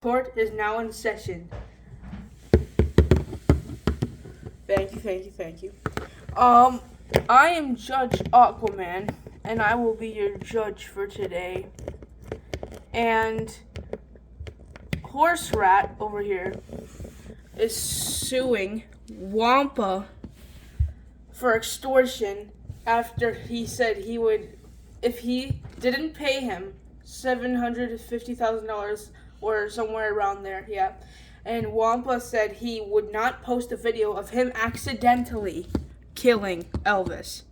Court is now in session. Thank you. I am Judge Aquaman, and I will be your judge for today. And Horse Rat over here is suing Wampa for extortion after he said he would, if he didn't pay him $750,000 or somewhere around there, yeah. And Wampa said he would not post a video of him accidentally killing Elvis.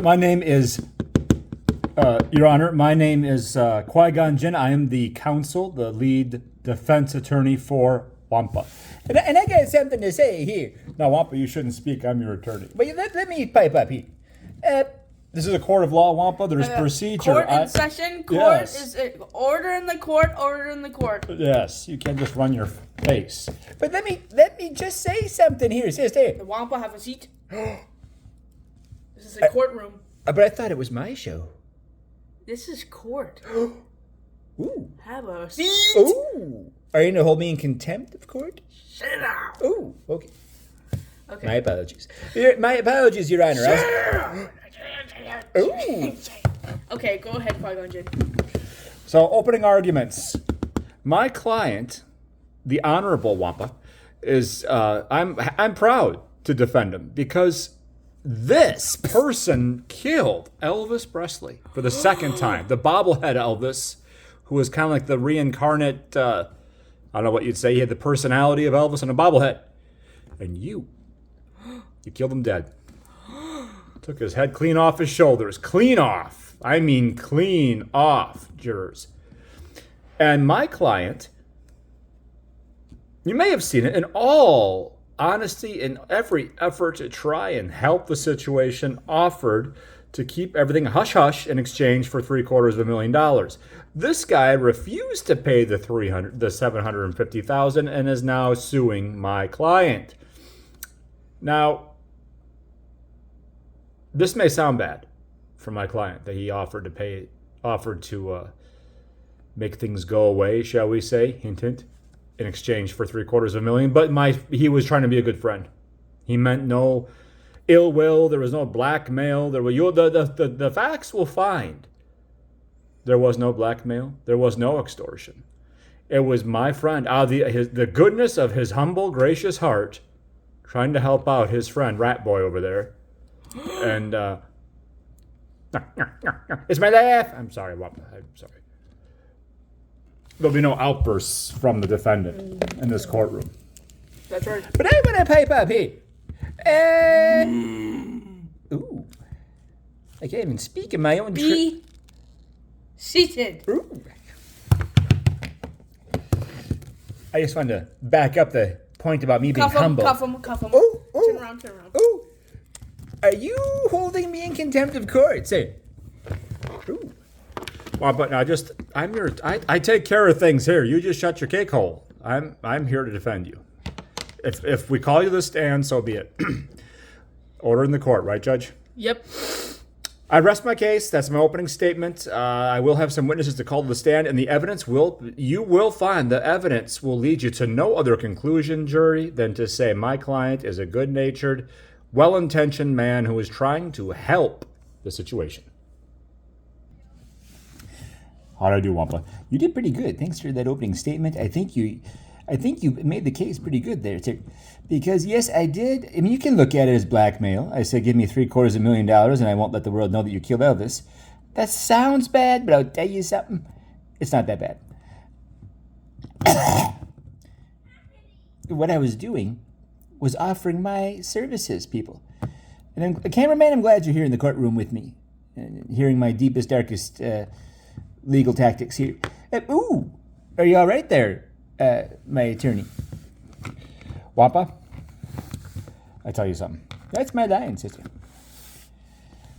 My name is, Your Honor, my name is Qui-Gon Jinn. I am the counsel, the lead defense attorney for Wampa. And I got something to say here. Now, Wampa, you shouldn't speak. I'm your attorney. But let me pipe up here. This is a court of law, Wampa. There's procedure. Court in session. Court is order in the court. Order in the court. Yes, you can't just run your face. But let me just say something here. Sister. The Wampa have a seat. This is a courtroom. But I thought it was my show. This is court. Ooh. Have a seat. Ooh. Are you going to hold me in contempt of court? Sit down. Ooh. Okay. Okay. My apologies. My apologies, Your Honor. Ooh. Okay, go ahead, Qui-Gon Jinn. So, opening arguments. My client, the Honorable Wampa, is I'm proud to defend him because this person killed Elvis Presley for the second time. The bobblehead Elvis, who was kind of like the reincarnate, I don't know what you'd say. He had the personality of Elvis and a bobblehead. And you killed him dead. Took his head clean off his shoulders. Clean off. I mean clean off, jurors. And my client, you may have seen it, in all honesty, in every effort to try and help the situation, offered to keep everything hush-hush in exchange for $750,000. This guy refused to pay the $750,000 and is now suing my client. Now, this may sound bad for my client that he offered to make things go away, shall we say, hint, hint, in exchange for $750,000. But he was trying to be a good friend. He meant no ill will. There was no blackmail. The facts will find. There was no blackmail. There was no extortion. It was my friend, the goodness of his humble, gracious heart, trying to help out his friend, Rat Boy, over there. And, it's my laugh. I'm sorry, Wampa. I'm sorry. There'll be no outbursts from the defendant in this courtroom. That's right. But I want to pipe up here. Ooh. I can't even speak in my own... Be seated. Ooh. I just wanted to back up the point about me being humble. Cuff him. Ooh. Turn around. Ooh. Are you holding me in contempt of court? Say. Ooh. Well, but now I take care of things here. You just shut your cake hole. I'm here to defend you. If we call you to the stand, so be it. Order in the court, right, Judge? Yep. I rest my case. That's my opening statement. I will have some witnesses to call to the stand, and you will find the evidence will lead you to no other conclusion, jury, than to say my client is a good-natured, well-intentioned man who is trying to help the situation. How'd I do, Wampa? You did pretty good. Thanks for that opening statement. I think you made the case pretty good there, too. Because, yes, I did. I mean, you can look at it as blackmail. I said, give me $750,000 and I won't let the world know that you killed Elvis. That sounds bad, but I'll tell you something. It's not that bad. What I was doing was offering my services, people. And cameraman, I'm glad you're here in the courtroom with me, hearing my deepest, darkest legal tactics here. Ooh, are you all right there, my attorney? Wampa, I tell you something. That's my line, sister.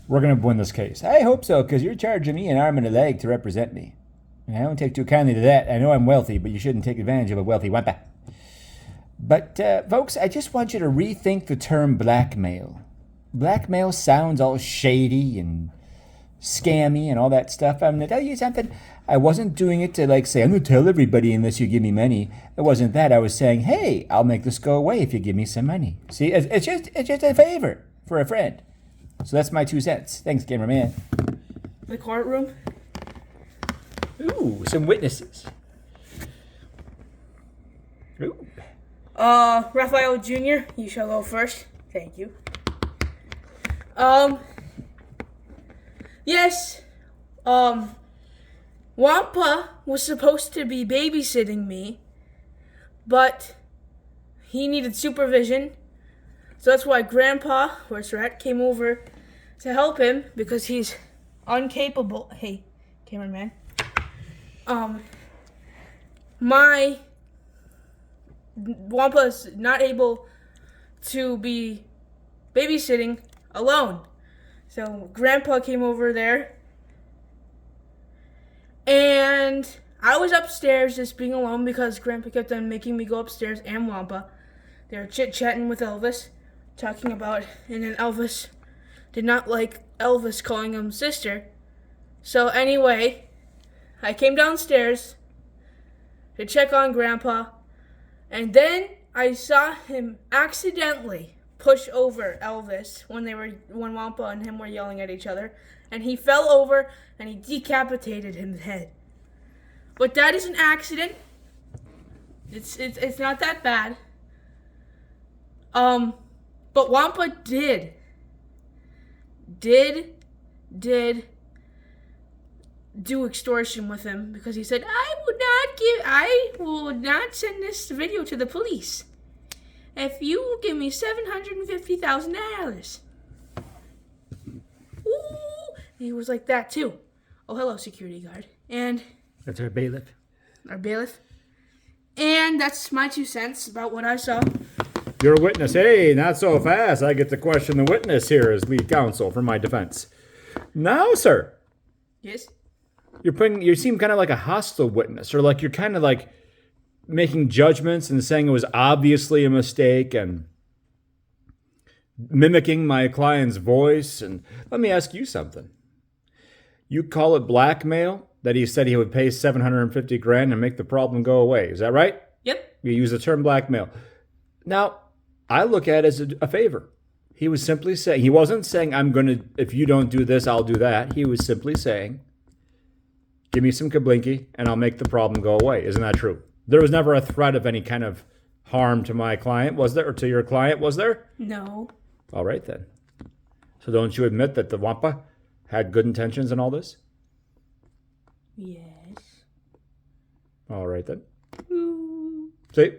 We're going to win this case. I hope so, because you're charging me an arm and a leg to represent me. And I don't take too kindly to that. I know I'm wealthy, but you shouldn't take advantage of a wealthy Wampa. But, folks, I just want you to rethink the term blackmail. Blackmail sounds all shady and scammy and all that stuff. I'm going to tell you something. I wasn't doing it to like say, I'm going to tell everybody unless you give me money. It wasn't that. I was saying, hey, I'll make this go away if you give me some money. See, it's just a favor for a friend. So that's my 2 cents. Thanks, cameraman. The courtroom. Ooh, some witnesses. Ooh. Raphael Jr., you shall go first. Thank you. Yes. Wampa was supposed to be babysitting me, but he needed supervision. So that's why Grandpa, Horse Rat, came over to help him because he's incapable. Hey, cameraman. My Wampa's not able to be babysitting alone. So Grandpa came over there. And I was upstairs just being alone because Grandpa kept on making me go upstairs and Wampa. They were chit-chatting with Elvis, talking about, and then Elvis did not like Elvis calling him sister. So anyway, I came downstairs to check on Grandpa, and then I saw him accidentally push over Elvis when Wampa and him were yelling at each other, and he fell over and he decapitated his head. But that is an accident. It's not that bad. But Wampa did do extortion with him because he said, I will not send this video to the police if you will give me $750,000. Ooh, he was like that too. Oh, hello, security guard. And That's our bailiff. our bailiff. And that's my 2 cents about what I saw. You're a witness. Hey, not so fast. I get to question the witness here as lead counsel for my defense. Now, sir, Yes? you seem kind of like a hostile witness, or like you're kind of like making judgments and saying it was obviously a mistake and mimicking my client's voice. And let me ask you something. You call it blackmail that he said he would pay $750,000 and make the problem go away. Is that right? Yep. You use the term blackmail. Now, I look at it as a favor. He was simply saying, he wasn't saying, if you don't do this, I'll do that. He was simply saying, give me some kablinky and I'll make the problem go away. Isn't that true? There was never a threat of any kind of harm to my client, was there? Or to your client, was there? No. All right, then. So don't you admit that the Wampa had good intentions in all this? Yes. All right, then. Ooh. See?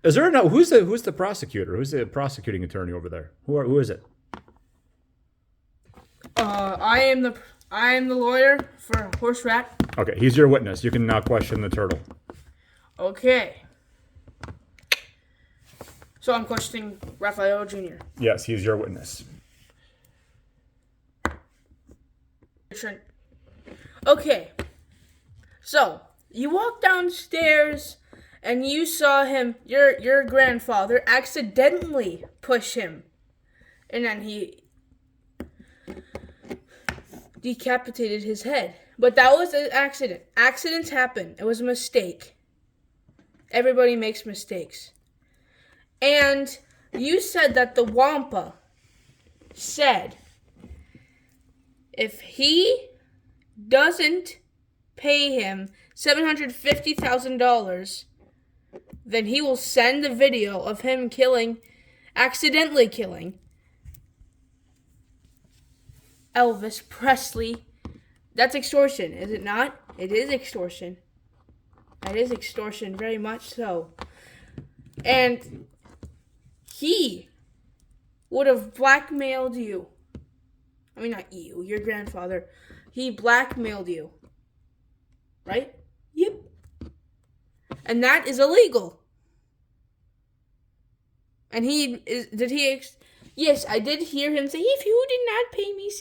Is there who's the prosecutor? Who's the prosecuting attorney over there? Who is it? I am the lawyer for Horse Rat. Okay, he's your witness. You can now question the turtle. Okay. So I'm questioning Raphael Jr. Yes, he's your witness. Okay. So you walk downstairs and you saw him, your grandfather, accidentally push him, and then he decapitated his head. But that was an accident. Accidents happen. It was a mistake. Everybody makes mistakes. And you said that the Wampa said if he doesn't pay him $750,000, then he will send the video of him accidentally killing Elvis Presley. That's extortion, is it not? It is extortion. That is extortion, very much so. And he would have blackmailed you. I mean, not you, your grandfather. He blackmailed you. Right? Yep. And that is illegal. And yes, I did hear him say, if you did not pay me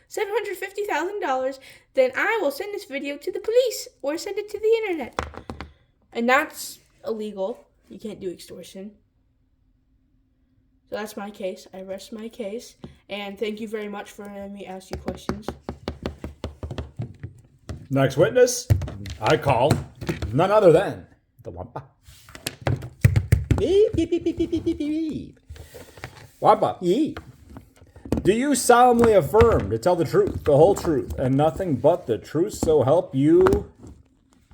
$750,000, then I will send this video to the police or send it to the internet. And that's illegal. You can't do extortion. So that's my case. I rest my case. And thank you very much for letting me ask you questions. Next witness, I call none other than the wampa. Beep, beep, beep, beep, beep, beep, beep, beep. Wampa, yee. Do you solemnly affirm to tell the truth, the whole truth, and nothing but the truth, so help you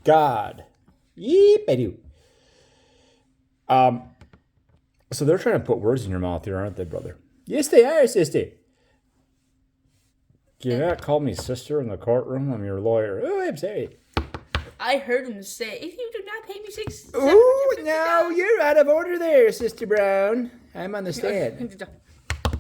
God? Yeep, I do. So they're trying to put words in your mouth here, aren't they, brother? Yes, they are, sister. You not call me sister in the courtroom. I'm your lawyer. Oh, I'm sorry. I heard him say, if you do not pay me $6. Ooh, no, you're out of order there, Sister Brown. I'm on the stand.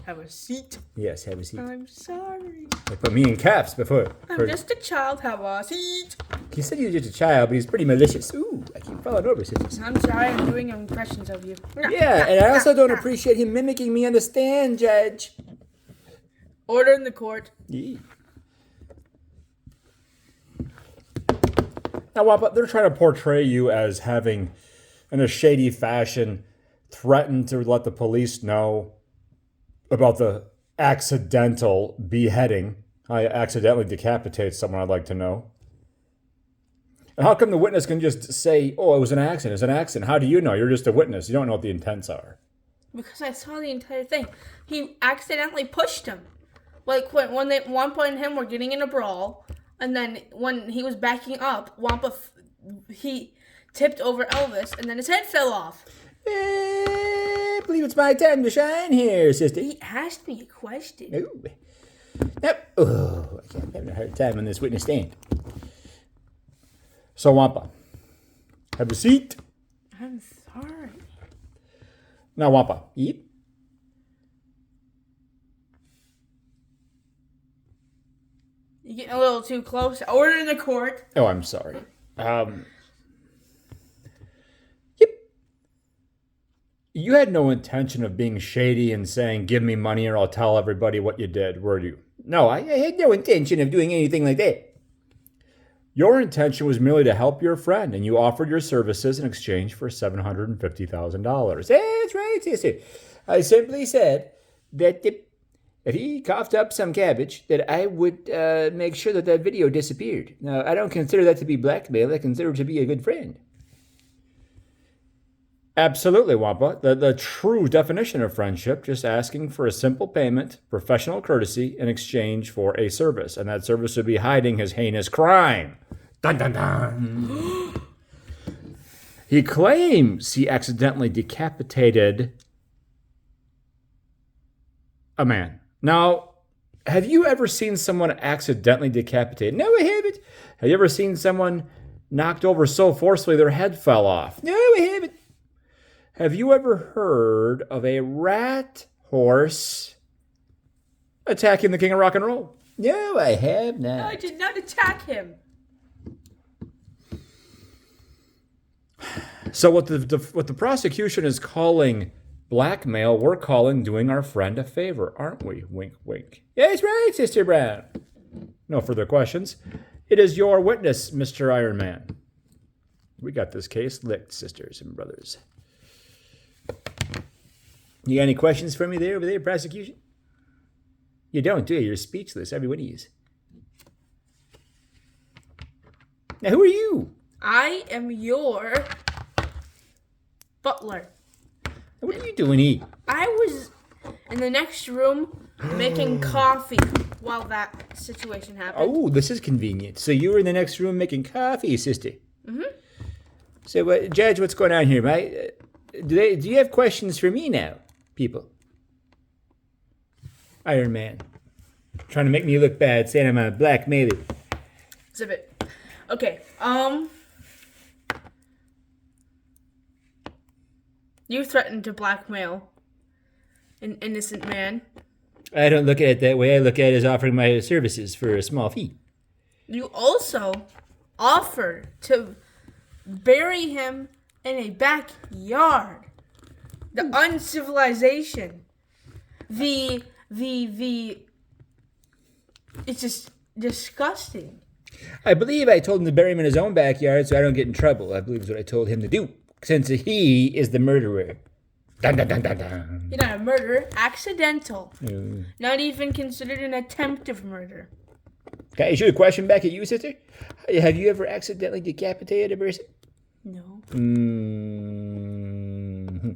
Have a seat. Yes, have a seat. I'm sorry. They put me in caps before. I'm just a child. Have a seat. He said he was just a child, but he's pretty malicious. Ooh, I keep falling over, sisters. I'm sorry. I'm doing impressions of you. Yeah, and I also don't appreciate him mimicking me on the stand, Judge. Order in the court. Yeah. Now, Wampa, they're trying to portray you as having, in a shady fashion, threatened to let the police know about the accidental beheading. I accidentally decapitate someone, I'd like to know. And how come the witness can just say, oh, it was an accident, it's an accident? How do you know? You're just a witness. You don't know what the intents are. Because I saw the entire thing. He accidentally pushed him. Like when Wampa and him were getting in a brawl, and then when he was backing up, Wampa, he tipped over Elvis, and then his head fell off. I believe it's my time to shine here, sister. He asked me a question. Ooh. Nope. Oh, I'm having a hard time on this witness stand. So, Wampa, have a seat. I'm sorry. Now, Wampa, eat. You're getting a little too close. Order in the court. Oh, I'm sorry. Yep. You had no intention of being shady and saying, give me money or I'll tell everybody what you did, were you? No, I had no intention of doing anything like that. Your intention was merely to help your friend, and you offered your services in exchange for $750,000. That's right, sister. I simply said that if he coughed up some cabbage, that I would make sure that that video disappeared. Now, I don't consider that to be blackmail. I consider it to be a good friend. Absolutely, Wampa. The true definition of friendship, just asking for a simple payment, professional courtesy, in exchange for a service. And that service would be hiding his heinous crime. Dun, dun, dun. He claims he accidentally decapitated a man. Now, have you ever seen someone accidentally decapitated? No, I haven't. Have you ever seen someone knocked over so forcefully their head fell off? No, I haven't. Have you ever heard of a rat horse attacking the king of rock and roll? No, I have not. I did not attack him. So what the prosecution is calling blackmail, we're calling doing our friend a favor, aren't we? Wink, wink. Yes, right, Sister Brown. No further questions. It is your witness, Mr. Iron Man. We got this case licked, sisters and brothers. You got any questions for me there over there, prosecution? You don't, do you? You're speechless, every one of you. Now, who are you? I am your butler. What are you doing here? I was in the next room making coffee while that situation happened. Oh, this is convenient. So you were in the next room making coffee, sister. Mm-hmm. So, Judge, what's going on here? Do you have questions for me now, people? Iron Man. Trying to make me look bad, saying I'm a blackmailer. Exhibit. Okay, you threatened to blackmail an innocent man. I don't look at it that way. I look at it as offering my services for a small fee. You also offered to bury him in a backyard. The uncivilization. It's just disgusting. I believe I told him to bury him in his own backyard so I don't get in trouble. I believe is what I told him to do, since he is the murderer. Dun, dun, dun, dun, dun. You're not a murder. Accidental. Mm. Not even considered an attempt of murder. Can I shoot a question back at you, sister? Have you ever accidentally decapitated a person? No. Mm-hmm.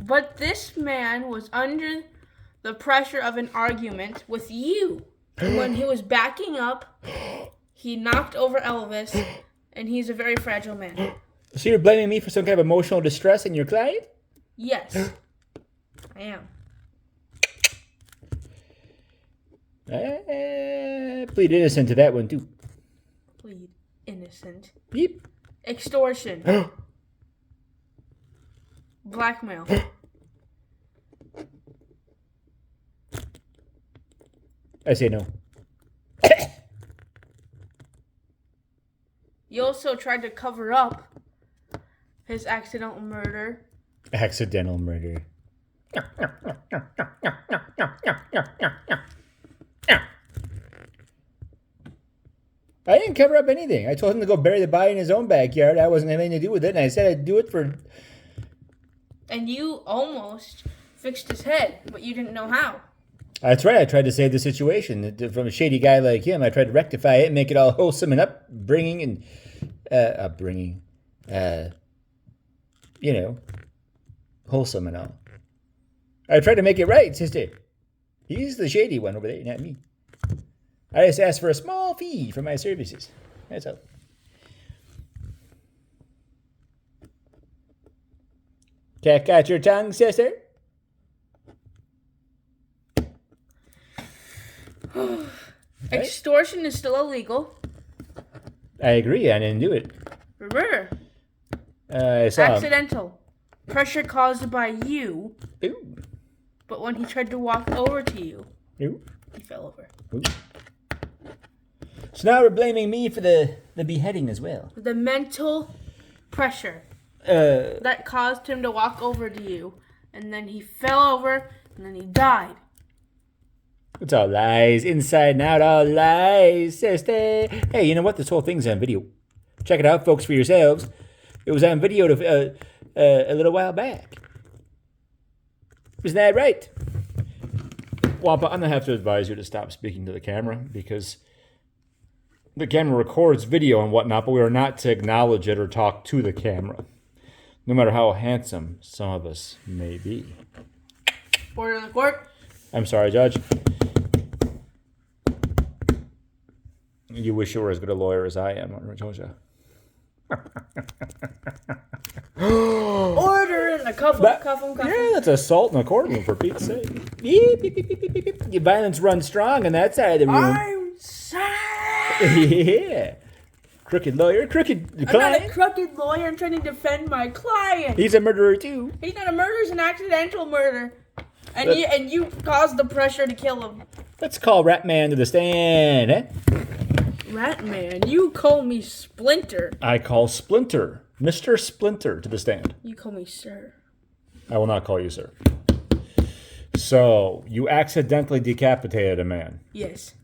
But this man was under the pressure of an argument with you. When he was backing up, he knocked over Elvis, and he's a very fragile man. So you're blaming me for some kind of emotional distress in your client? Yes, I am. Plead innocent to that one, too. Plead innocent. Yep. Extortion. Blackmail. I say no. You also tried to cover up his accidental murder. Accidental murder. I didn't cover up anything. I told him to go bury the body in his own backyard. I wasn't having anything to do with it, and I said I'd do it for... And you almost fixed his head, but you didn't know how. That's right. I tried to save the situation from a shady guy like him. I tried to rectify it and make it all wholesome and upbringing. Wholesome and all. I tried to make it right, sister. He's the shady one over there, not me. I just asked for a small fee for my services. That's all. Check out your tongue, sister. Extortion is still illegal. I agree. I didn't do it. Murder. I saw him. Accidental. Pressure caused by you. Ooh. But when he tried to walk over to you, Ooh. he fell over. Ooh. So now we're blaming me for the beheading as well. The mental pressure that caused him to walk over to you. And then he fell over, and then he died. It's all lies. Inside and out, all lies, sister. Hey, you know what? This whole thing's on video. Check it out, folks, for yourselves. It was on video a little while back. Isn't that right? Wampa, I'm going to have to advise you to stop speaking to the camera because the camera records video and whatnot, but we are not to acknowledge it or talk to the camera, no matter how handsome some of us may be. Order in the court. I'm sorry, Judge. You wish you were as good a lawyer as I am, don't you? Order in the cuff 'em. Yeah, that's assault in a courtroom, for Pete's sake. Beep, beep, beep, beep, beep, beep. Your violence runs strong on that side of the room. I'm sad. Yeah. Crooked lawyer, crooked I'm client. not a crooked lawyer. I'm trying to defend my client. He's a murderer, too. He's not a murderer. He's an accidental murder. And you caused the pressure to kill him. Let's call Ratman to the stand, eh? Ratman, you call me Splinter. I call Splinter, Mr. Splinter, to the stand. You call me sir. I will not call you sir. So, you accidentally decapitated a man. Yes.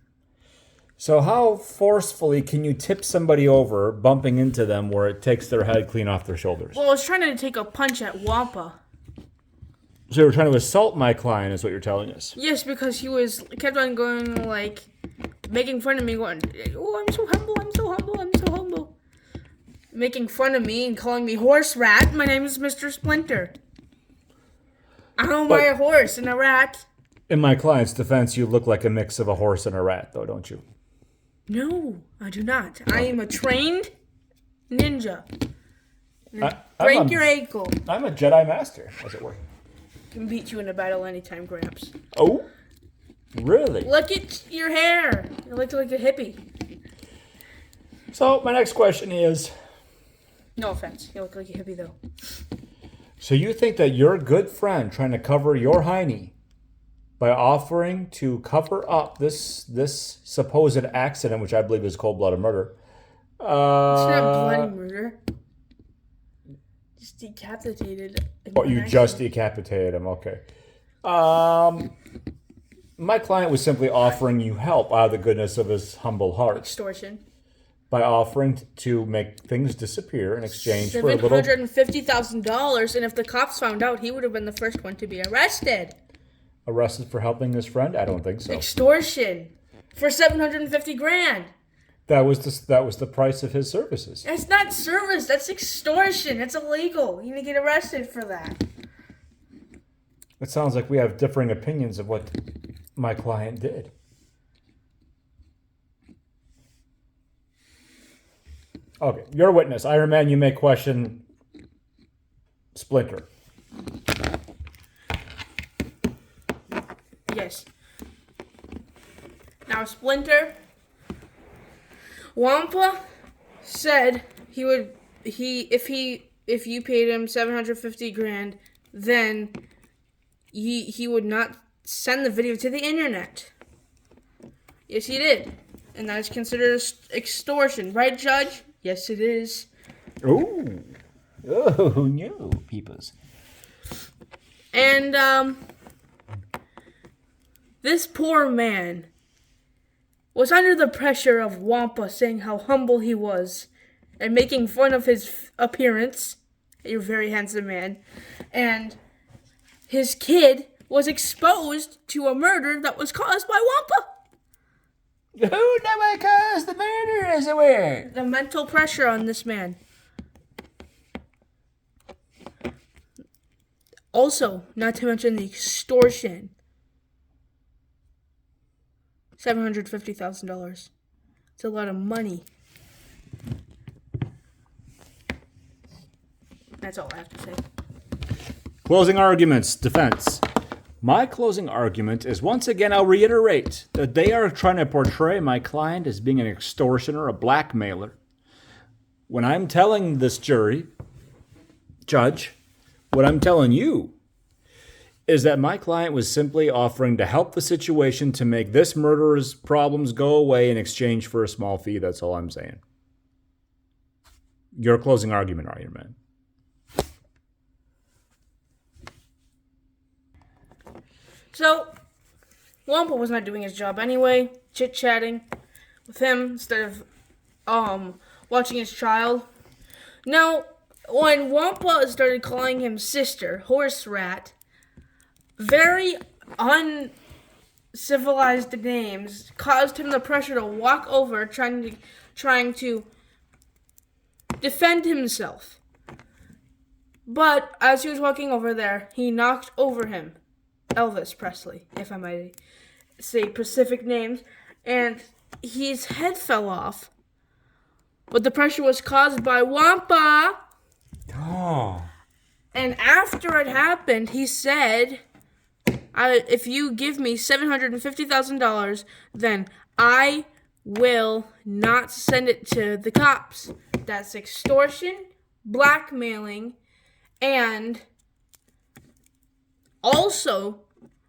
So how forcefully can you tip somebody over, bumping into them where it takes their head clean off their shoulders? Well, I was trying to take a punch at Wampa. So you were trying to assault my client is what you're telling us. Yes, because he kept on going, like, making fun of me, going, oh, I'm so humble, I'm so humble, I'm so humble. Making fun of me and calling me horse rat. My name is Mr. Splinter. I don't buy a horse and a rat. In my client's defense, you look like a mix of a horse and a rat, though, don't you? No, I do not. I am a trained ninja. I'm Break a- your ankle. I'm a Jedi Master, as it were. Can beat you in a battle anytime, Gramps. Oh? Really? Look at your hair. You look like a hippie. So, my next question is, No offense. You look like a hippie, though. so you think that your good friend trying to cover your hiney by offering to cover up this supposed accident, which I believe is cold-blooded murder. It's not bloody murder. Just decapitated. Oh, you just decapitated him. Okay. My client was simply offering you help out of the goodness of his humble heart. Extortion. by offering to make things disappear in exchange for a little $750,000, and if the cops found out, he would have been the first one to be arrested. arrested for helping his friend? I don't think so. Extortion for $750,000. That was the price of his services. That's not service. That's extortion. It's illegal. You need to get arrested for that. It sounds like we have differing opinions of what my client did. Okay, you're a witness. Iron Man, you may question Splinter. Yes. Now, Splinter, Wampa said if you paid him $750,000, then he would not send the video to the internet. Yes, he did, and that is considered extortion, right, Judge? Yes, it is. Oh no, peoples. And this poor man was under the pressure of Wampa saying how humble he was and making fun of his appearance. You're a very handsome man. And his kid was exposed to a murder that was caused by Wampa. Who never caused the murder, as it were? The mental pressure on this man. Also, not to mention the extortion. $750,000. It's a lot of money. That's all I have to say. Closing arguments, defense. My closing argument is, once again, I'll reiterate that they are trying to portray my client as being an extortioner, a blackmailer. When I'm telling this jury, judge, what I'm telling you is that my client was simply offering to help the situation to make this murderer's problems go away in exchange for a small fee. That's all I'm saying. Your closing argument, Iron Man. So, Wampa was not doing his job anyway, chit-chatting with him instead of watching his child. Now, when Wampa started calling him sister, horse rat, very uncivilized names caused him the pressure to walk over trying to defend himself. But as he was walking over there, he knocked over him. Elvis Presley, if I might say specific names, and his head fell off. But the pressure was caused by Wampa. Oh. And after it happened, he said, if you give me $750,000, then I will not send it to the cops. That's extortion, blackmailing, and also,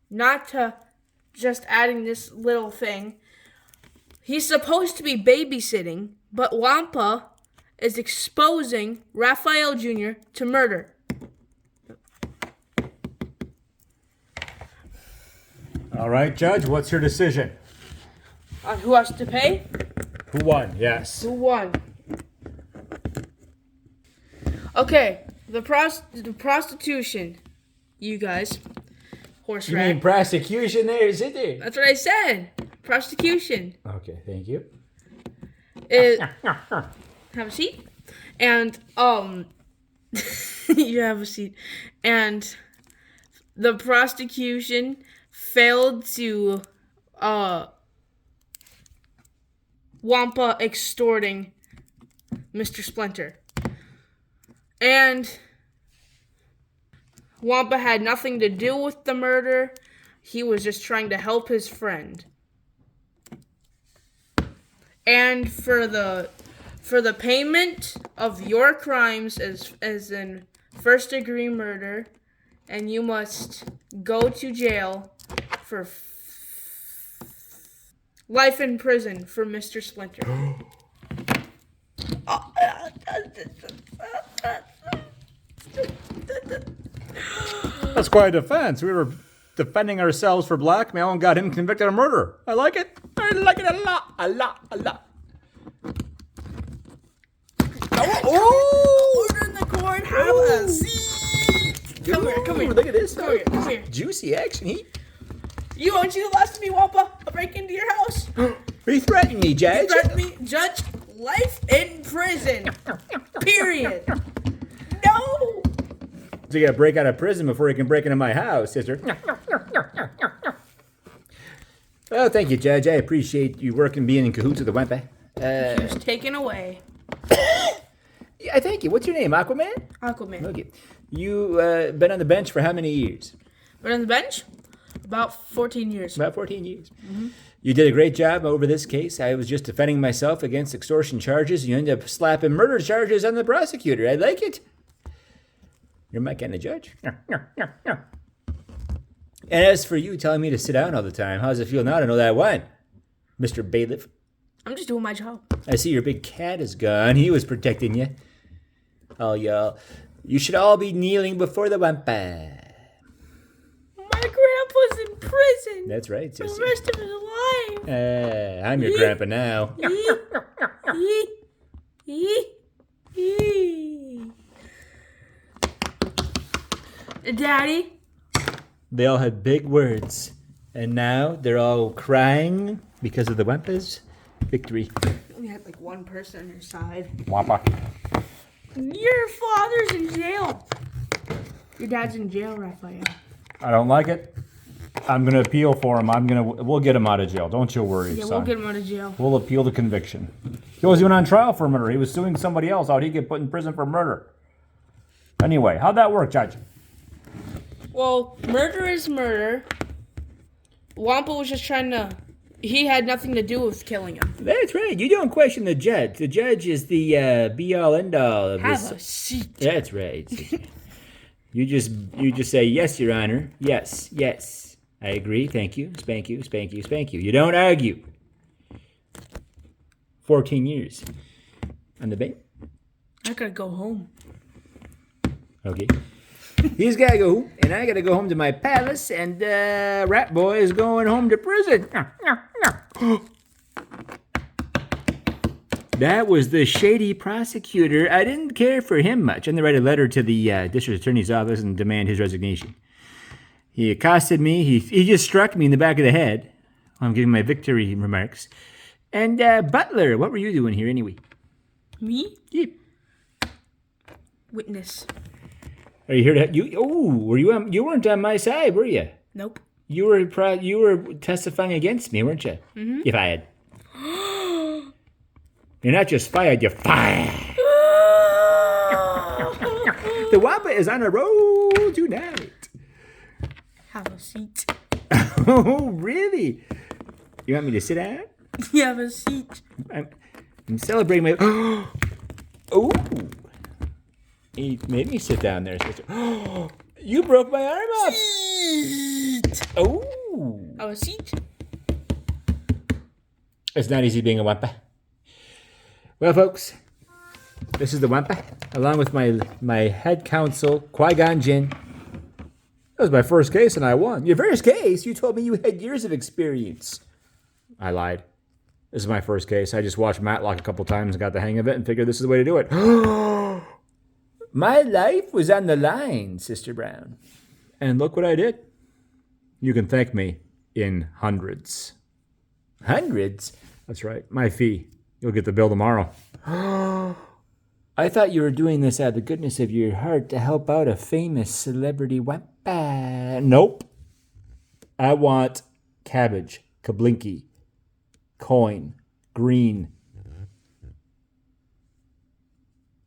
not to just adding this little thing, he's supposed to be babysitting, but Wampa is exposing Raphael Jr. to murder. All right, Judge, what's your decision? Who has to pay? Who won? Yes. Who won? Okay, the prostitution. You guys. Horse You rat. mean prosecution there, is it there? That's what I said. Prosecution. Okay, thank you. Have a seat. And, you have a seat. And the prosecution failed to, Wampa extorting Mr. Splinter. And Wampa had nothing to do with the murder. He was just trying to help his friend. And for the payment of your crimes as in first-degree murder, and you must go to jail for life in prison for Mr. Splinter. That's quite a defense. We were defending ourselves for blackmail and got him convicted of murder. I like it. I like it a lot, a lot, a lot. Oh! Order in the court. Have a seat. Come here. Look at this. Come here. Juicy action. You want you to last me, Wampa? I'll break into your house. Are you threatening me, Judge? Threaten me, Judge. Life in prison. Period. No. So you gotta break out of prison before you can break into my house, sister. Oh, thank you, Judge. I appreciate you working, being in cahoots with the wampa. He was taken away. Yeah, thank you. What's your name, Aquaman? Aquaman. Okay. You been on the bench for how many years? Been on the bench? About 14 years. About 14 years. Mm-hmm. You did a great job over this case. I was just defending myself against extortion charges. You end up slapping murder charges on the prosecutor. I like it. You're my kind of judge. And as for you telling me to sit down all the time, how does it feel now to know that I won, Mr. Bailiff? I'm just doing my job. I see your big cat is gone. He was protecting you. Oh, y'all. You should all be kneeling before the wampa. My grandpa's in prison. That's right, For the sister. rest of his life. I'm your grandpa now. Daddy? They all had big words. And now they're all crying because of the wampa's victory. We had like one person on your side. Wampa. Your father's in jail. Your dad's in jail, Raphael. I don't like it. I'm gonna appeal for him. We'll get him out of jail. Don't you worry, Yeah, son. we'll get him out of jail. We'll appeal the conviction. He wasn't even on trial for murder. He was suing somebody else. How'd he get put in prison for murder? Anyway, how'd that work, Judge? Well, murder is murder. Wampa was just trying to... He had nothing to do with killing him. That's right. You don't question the judge. The judge is the be-all, end-all of Have this. a seat. That's right. You just say, yes, Your Honor. Yes, yes. I agree. Thank you. Spank you, spank you, spank you. You don't argue. 14 years. On the bench. I gotta go home. Okay. He's got to go home, and I got to go home to my palace, and Rat Boy is going home to prison. That was the shady prosecutor. I didn't care for him much. I'm going to write a letter to the district attorney's office and demand his resignation. He accosted me. He just struck me in the back of the head. I'm giving my victory remarks. And Butler, what were you doing here anyway? Me? Yep. Witness. Are you here to were you weren't on my side, were you? Nope. You were testifying against me, weren't you? Mm-hmm. You're fired. You're not just fired, you're fired. The wampa is on a roll tonight. Have a seat. Oh, really? You want me to sit down? You have a seat. I'm celebrating my... Oh! He made me sit down there, sister. You broke my arm off. Seat. Oh! Have a seat. It's not easy being a wampa. Well, folks, this is the wampa, along with my head counsel, Qui-Gon Jinn. That was my first case, and I won. Your first case? You told me you had years of experience. I lied. This is my first case. I just watched Matlock a couple times and got the hang of it and figured this is the way to do it. My life was on the line, Sister Brown. And look what I did. You can thank me in hundreds. Hundreds? That's right. My fee. You'll get the bill tomorrow. I thought you were doing this out of the goodness of your heart to help out a famous celebrity wampa. Nope. I want cabbage, kablinky, coin, green,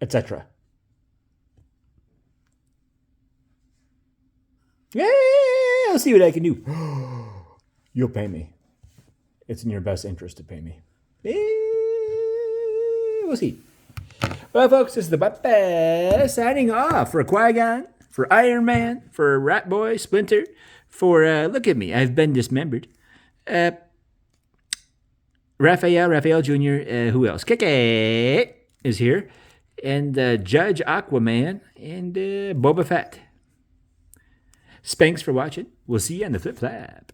etc. Yeah, I'll see what I can do. You'll pay me. It's in your best interest to pay me. We'll see. Well, folks, this is the Wampa signing off for Qui-Gon, for Iron Man, for Rat Boy, Splinter, for, look at me, I've been dismembered. Raphael Jr., who else? Keke is here, and Judge Aquaman, and Boba Fett. Spanks for watching. We'll see you on the flip flap.